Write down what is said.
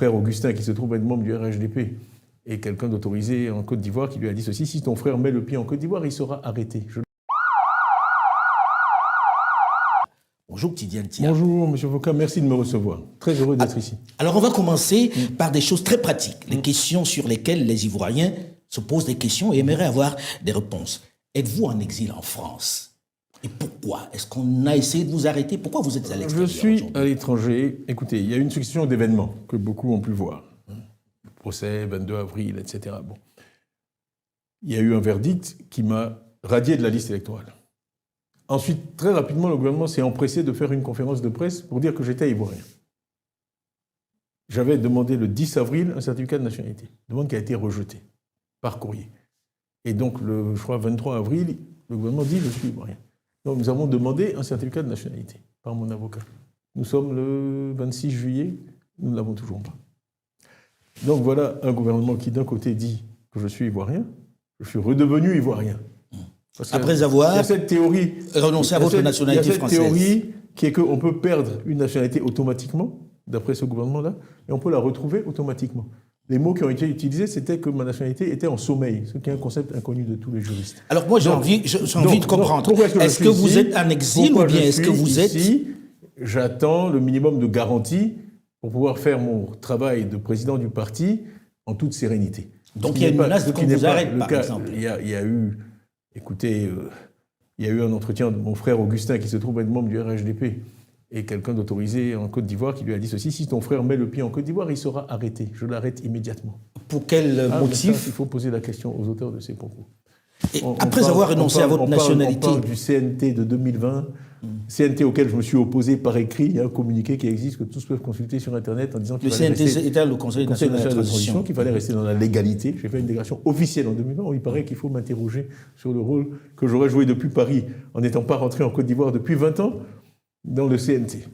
frère Augustin, qui se trouve être membre du RHDP, et quelqu'un d'autorisé en Côte d'Ivoire qui lui a dit ceci: si ton frère met le pied en Côte d'Ivoire, il sera arrêté. Bonjour Tidiane Tia. Bonjour Monsieur Foka, merci de me recevoir. Très heureux d'être ici. Alors on va commencer par des choses très pratiques, les questions sur lesquelles les Ivoiriens se posent des questions et aimeraient avoir des réponses. Êtes-vous en exil en France? Et pourquoi? Est-ce qu'on a essayé de vous arrêter? Pourquoi vous êtes à l'extérieur? Je suis à l'étranger. Écoutez, il y a une succession d'événements que beaucoup ont pu voir. Le procès, 22 avril, etc. Bon. Il y a eu un verdict qui m'a radié de la liste électorale. Ensuite, très rapidement, le gouvernement s'est empressé de faire une conférence de presse pour dire que j'étais ivoirien. J'avais demandé le 10 avril un certificat de nationalité, demande qui a été rejetée par courrier. Et donc, je crois, 23 avril, le gouvernement dit « je suis ivoirien ». Donc, nous avons demandé un certificat de nationalité par mon avocat. Nous sommes le 26 juillet, nous ne l'avons toujours pas. Donc voilà un gouvernement qui, d'un côté, dit que je suis ivoirien, je suis redevenu ivoirien. Après avoir renoncé à votre nationalité française. Il y a cette théorie qui est qu'on peut perdre une nationalité automatiquement, d'après ce gouvernement-là, et on peut la retrouver automatiquement. Les mots qui ont été utilisés, c'était que ma nationalité était en sommeil, ce qui est un concept inconnu de tous les juristes. Alors moi, j'ai envie de comprendre. Est-ce que vous êtes en exil ou bien est-ce que vous êtes ici? J'attends le minimum de garantie pour pouvoir faire mon travail de président du parti en toute sérénité. Donc il y a une menace de qu'on vous arrête, par exemple. Il y a eu... Écoutez, il y a eu un entretien de mon frère Augustin, qui se trouve être membre du RHDP, et quelqu'un d'autorisé en Côte d'Ivoire qui lui a dit ceci: si ton frère met le pied en Côte d'Ivoire, il sera arrêté. Je l'arrête immédiatement. Pour quel motif? Ça, il faut poser la question aux auteurs de ces propos. Après avoir renoncé à votre nationalité. On parle du CNT de 2020, CNT auquel je me suis opposé par écrit. Il y a un communiqué qui existe que tous peuvent consulter sur Internet en disant qu'il fallait rester... était le Conseil national de transition. Qu'il fallait rester dans la légalité. J'ai fait une déclaration officielle en 2020 où il paraît qu'il faut m'interroger sur le rôle que j'aurais joué depuis Paris en n'étant pas rentré en Côte d'Ivoire depuis 20 ans dans le CNT.